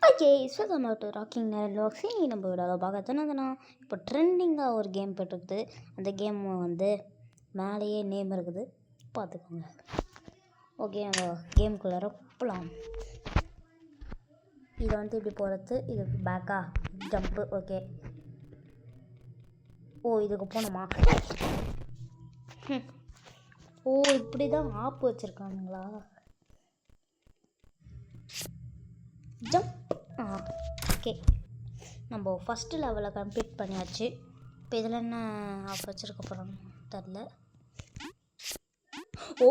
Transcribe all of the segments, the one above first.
Okay welcome back to rocking லாக்ஸி. நம்ம விட பார்க்கறதுனா இப்போ ட்ரெண்டிங்காக ஒரு கேம் போய்ட்டுருக்குது. அந்த கேம் வந்து மேலேயே நேம் இருக்குது, பார்த்துக்கோங்க. ஓகே, நம்ம கேமுக்குள்ளார போகலாம். இது வந்து இப்படி போகிறது, இது பேக்கா ஜம்ப்பு. ஓகே, ஓ இதுக்கு போகணுமா? ஓ இப்படி தான் ஆப் வச்சுருக்கானுங்களா? ஜம்ப். ஓகே, நம்ம ஃபஸ்ட்டு லெவலை கம்ப்ளீட் பண்ணியாச்சு. இப்போ இதில் என்ன ஆப் வச்சுருக்க போகிறோம் தெரில. ஓ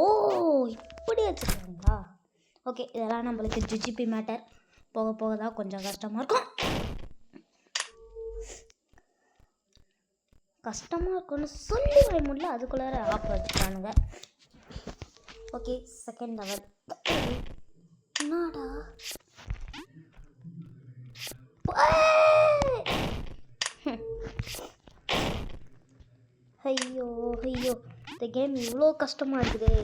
இப்படி வச்சுருக்காங்களா? ஓகே, இதெல்லாம் நம்மளுக்கு ஜிஜிபி மேட்டர். போக போக தான் கொஞ்சம் கஷ்டமாக இருக்கும். கஷ்டமாக இருக்கும்னு சொல்லி வர முடியல, அதுக்குள்ளார ஆப் வச்சுருக்கானுங்க. Okay, second level. என்னடா ஐயோ ஐயோ, இந்த கேம் இவ்வளோ கஷ்டமாக இருக்குதே.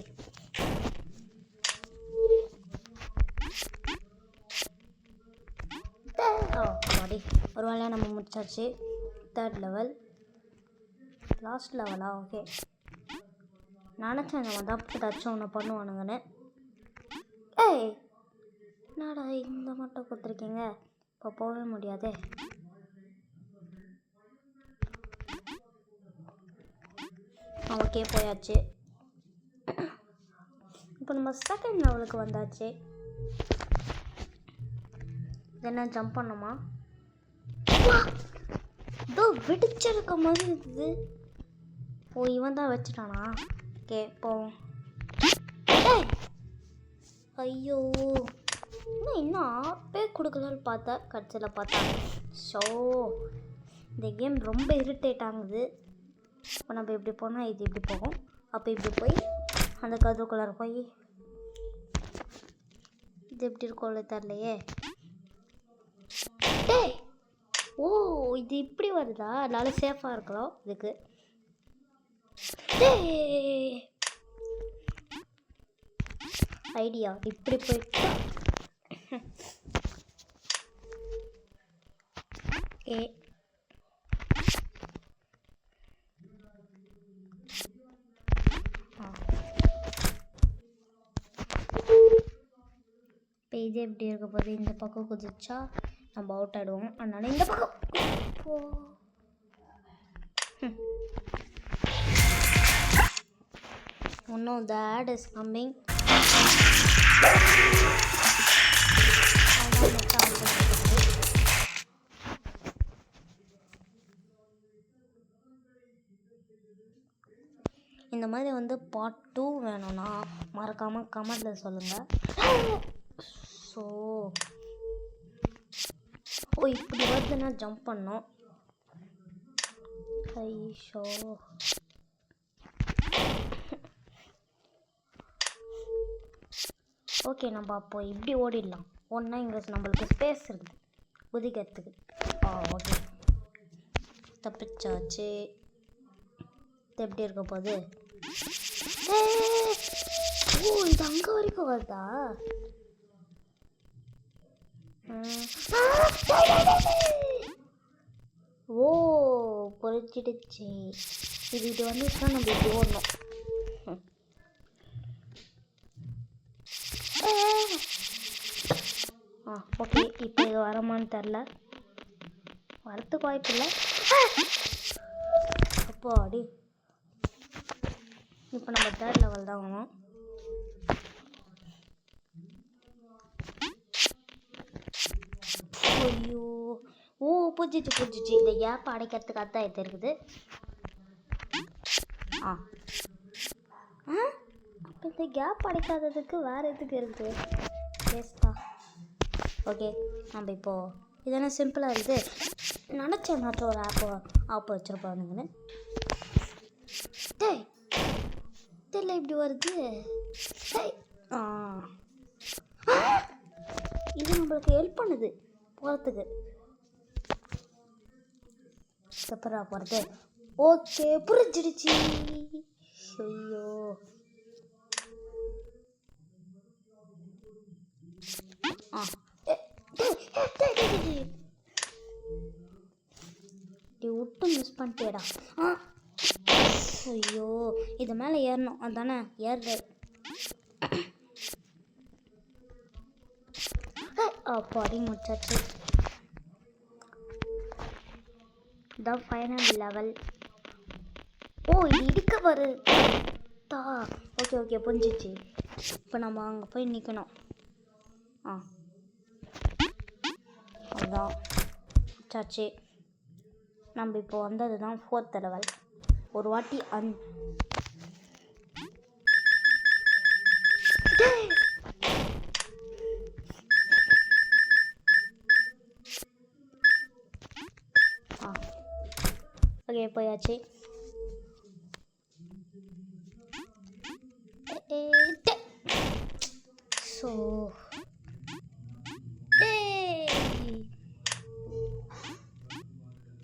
சாரி, ஒரு வேலையாக நம்ம முடிச்சாச்சு. தேர்ட் லெவல், லாஸ்ட் லெவலா? ஓகே, நினச்சேன் நம்ம தான் ஏதாச்சும் ஒன்று பண்ணுவானுங்கன்னு. ஏய் என்னடா இந்த மட்டும் கொடுத்துருக்கீங்க? இப்போ போகவே முடியாதே. ஓகே போயாச்சு. இப்போ நம்ம செகண்ட் லெவலுக்கு வந்தாச்சு. என்ன ஜம்ப் பண்ணுமா? இதோ வெடிச்சிருக்க மாதிரி இருக்குது. ஓ இவன் தான் வச்சுட்டானா? ஓகே போவோம். ஐயோ இன்னும் ஆப்பே கொடுக்கலன்னு பார்த்தா கடைசியில் பார்த்தா ஷோ. இந்த கேம் ரொம்ப இரிட்டேட் ஆகுது. இப்போ நம்ம இப்படி போனால் இது இப்படி போகும், அப்போ இப்படி போய் அந்த கதவுக்குள்ளார போய் இது எப்படி இருக்கும்ல தெரிலையே. டேய் ஓ இது இப்படி வருதா? அதனால சேஃபாக இருக்கலாம் இதுக்கு. ஐடியா இப்படி போயிட்டு ஏ இப்போ இது எப்படி இருக்க போது? இந்த பக்கம் குதிச்சா நம்ம அவுட் ஆகிடுவோம், அதனால இந்த பக்கம் போ. ஒன்றும் that is coming. இந்த மாதிரி வந்து பார்ட் 2 வேணும்னா மறக்காமல் கமெண்டில் சொல்லுங்கள். ஸோ ஓ இப்படி வருதுன்னா ஜம்ப் பண்ணோம். ஐஷோ ஓகே, நம்ம அப்போ இப்படி ஓடிடலாம். ஒன்றா இங்கே நம்மளுக்கு ஸ்பேஸ் இருக்குது குதிக்கிறதுக்கு. ஓகே தப்பிச்சாச்சு. இது எப்படி இருக்க போகுது? ஓ இது அங்கே வரைக்கும் வருதா? ஓ பொறிச்சிடுச்சு. இது வந்துச்சுன்னா நம்ம இப்படி ஓடணும். ஓகே, இப்போ இது வரமான்னு தெரில, வரத்துக்கு வாய்ப்பு இல்லை. அப்போ அடி இப்போ நம்ம தேர்ட் லெவல் தான் வாங்கணும். ஐயோ ஓ புரிஞ்சிச்சு. இந்த கேப் அடைக்கிறதுக்கு அதான் இது இருக்குது. அப்போ இந்த கேப் அடைக்காததுக்கு வேறு எதுக்கு இருக்குது? வேஸ்ட்டா? ஓகே, நம்ம இப்போது இதெல்லாம் சிம்பிளாக இருக்குது. நினச்சேன் மாற்ற ஒரு ஆப் வச்சுருப்பானுங்கன்னு. டேய் தெரியல இப்படி வருது. இது நம்மளுக்கு ஹெல்ப் பண்ணுது போகிறதுக்கு. சூப்பராக போகிறது. ஓகே புரிஞ்சிடுச்சு. ஐயோ முடிச்சிட்டேடா. ஐயோ, இது மேலே ஏறணும். அதானே ஏறுற. அப்பாடி முடிச்சாச்சு. இதான் ஃபைனல் லெவல். ஓ, இது இடிக்க வருதா? ஓகே ஓகே, புரிஞ்சிச்சு. இப்போ நம்ம அங்கே போய் நிற்கணும். அதுதான் சாச்சு. நம்ம இப்போ வந்தது தான் 4th லெவல். ஒரு வாட்டி ஓகே போயாச்சு. ஸோ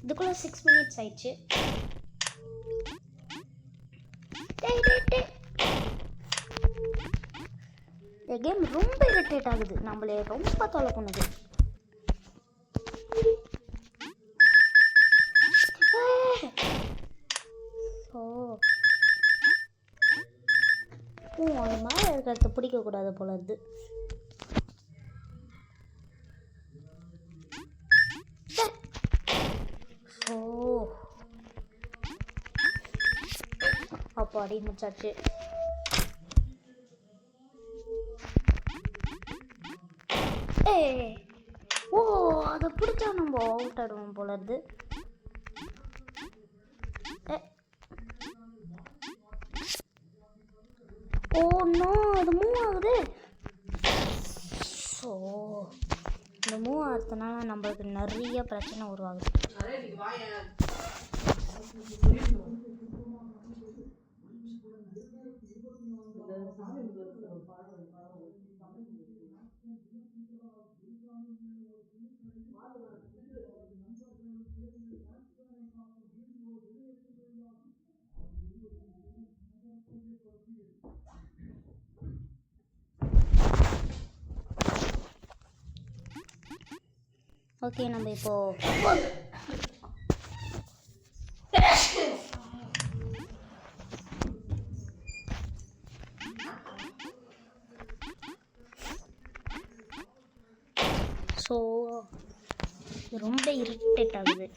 இதுக்குள்ள 6 minutes ஆயிடுச்சு. இந்த கேம் ரொம்ப இரிட்டேட் ஆகுது. நம்மளே ரொம்ப தொலை பண்ணுது. அது மேலே இருக்கிறத பிடிக்கக்கூடாது போல இருந்து. அப்போ அடி முடிச்சாச்சு. ஓ, அதை பிடிச்சா நம்ம அவுட் ஆடுவோம் போல இருந்து. ஓ நோ, அது மூவ் ஆகுது. ஸோ இந்த மூவ் ஆகிறதுனால நம்மளுக்கு நிறைய பிரச்சனை உருவாகுது. ஓகே, நம்ம இப்போ ஸோ ரொம்ப இரிட்டேட் ஆகுது.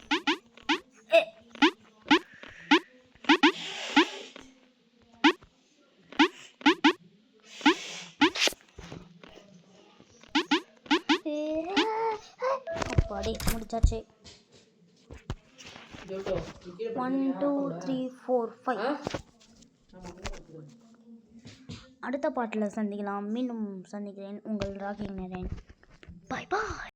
அப்பாடி முடிச்சாச்சு. 1 2 3 4 5. அடுத்த பாட்டில் சந்திக்கலாம். மீண்டும் சந்திக்கிறேன். உங்கள் ராகிங் நரேன். பாய் பாய்.